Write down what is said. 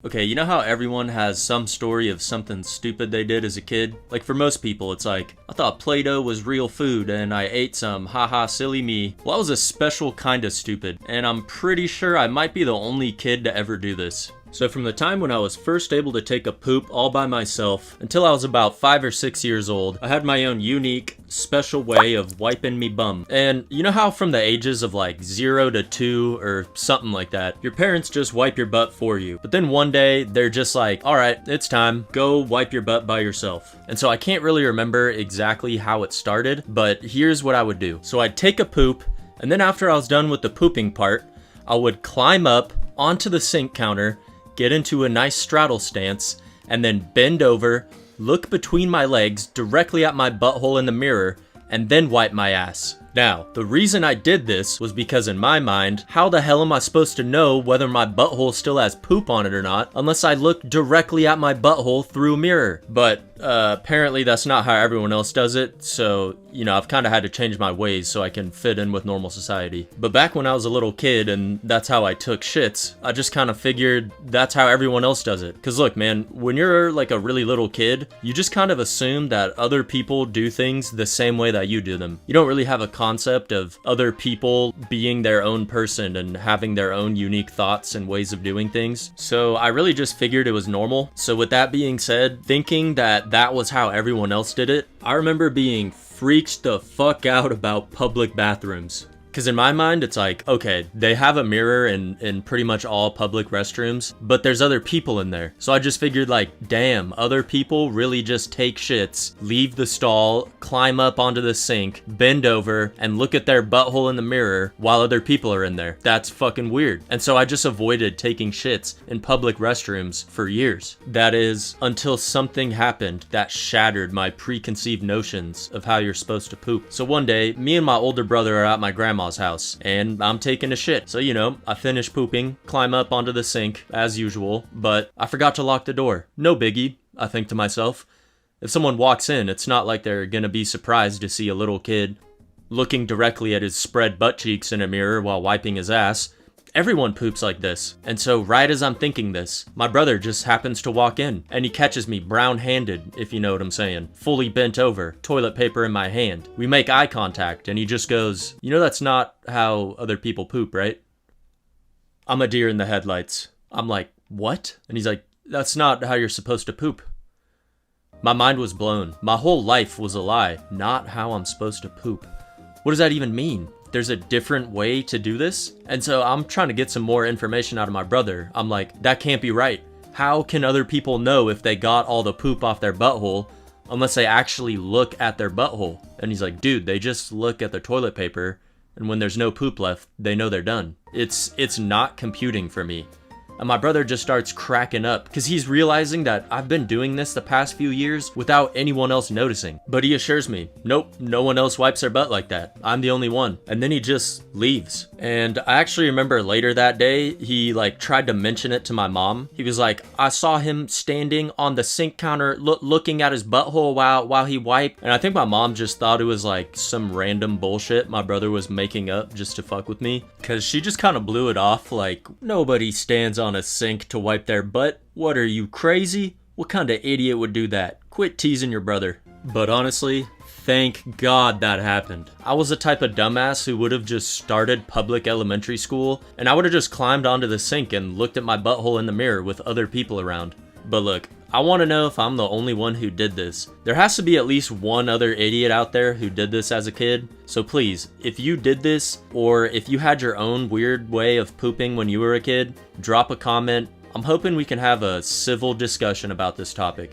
Okay, you know how everyone has some story of something stupid they did as a kid? Like for most people, it's like, I thought Play-Doh was real food and I ate some, haha, silly me. Well, I was a special kind of stupid, and I'm pretty sure I might be the only kid to ever do this. So from the time when I was first able to take a poop all by myself until I was about 5 or 6 years old, I had my own unique, special way of wiping me bum. And you know how from the ages of like 0 to 2 or something like that, your parents just wipe your butt for you. But then one day they're just like, alright, it's time, go wipe your butt by yourself. And so I can't really remember exactly how it started, but here's what I would do. So I'd take a poop, and then after I was done with the pooping part, I would climb up onto the sink counter, get into a nice straddle stance, and then bend over, look between my legs directly at my butthole in the mirror, and then wipe my ass. Now, the reason I did this was because in my mind, how the hell am I supposed to know whether my butthole still has poop on it or not unless I look directly at my butthole through a mirror? But apparently that's not how everyone else does it, so you know, I've kind of had to change my ways so I can fit in with normal society. But back when I was a little kid and that's how I took shits, I just kind of figured that's how everyone else does it. Cause look man, when you're like a really little kid, you just kind of assume that other people do things the same way that you do them. You don't really have a concept of other people being their own person and having their own unique thoughts and ways of doing things. So I really just figured it was normal. So with that being said, thinking that that was how everyone else did it, I remember being freaked the fuck out about public bathrooms. Because in my mind, it's like, okay, they have a mirror in pretty much all public restrooms, but there's other people in there. So I just figured like, damn, other people really just take shits, leave the stall, climb up onto the sink, bend over, and look at their butthole in the mirror while other people are in there. That's fucking weird. And so I just avoided taking shits in public restrooms for years. That is, until something happened that shattered my preconceived notions of how you're supposed to poop. So one day, me and my older brother are at my grandma's house and I'm taking a shit. So you know, I finish pooping, climb up onto the sink as usual, but I forgot to lock the door. No biggie, I think to myself. If someone walks in, it's not like they're gonna be surprised to see a little kid looking directly at his spread butt cheeks in a mirror while wiping his ass. Everyone poops like this. And so right as I'm thinking this, my brother just happens to walk in and he catches me brown-handed, if you know what I'm saying, fully bent over, toilet paper in my hand. We make eye contact and he just goes, you know that's not how other people poop, right? I'm a deer in the headlights. I'm like, what? And he's like, that's not how you're supposed to poop. My mind was blown. My whole life was a lie. Not how I'm supposed to poop. What does that even mean? There's a different way to do this? And so I'm trying to get some more information out of my brother. I'm like, that can't be right. How can other people know if they got all the poop off their butthole unless they actually look at their butthole? And he's like, dude, they just look at their toilet paper and when there's no poop left, they know they're done. It's not computing for me. And my brother just starts cracking up because he's realizing that I've been doing this the past few years without anyone else noticing. But he assures me, nope, no one else wipes their butt like that. I'm the only one. And then he just leaves. And I actually remember later that day, he like tried to mention it to my mom. He was like, I saw him standing on the sink counter looking at his butthole while he wiped. And I think my mom just thought it was like some random bullshit my brother was making up just to fuck with me. Cause she just kind of blew it off like, nobody stands on a sink to wipe their butt. What are you, crazy? What kind of idiot would do that? Quit teasing your brother. But honestly, thank God that happened. I was the type of dumbass who would have just started public elementary school and I would have just climbed onto the sink and looked at my butthole in the mirror with other people around. But look, I want to know if I'm the only one who did this. There has to be at least one other idiot out there who did this as a kid. So please, if you did this, or if you had your own weird way of pooping when you were a kid, drop a comment. I'm hoping we can have a civil discussion about this topic.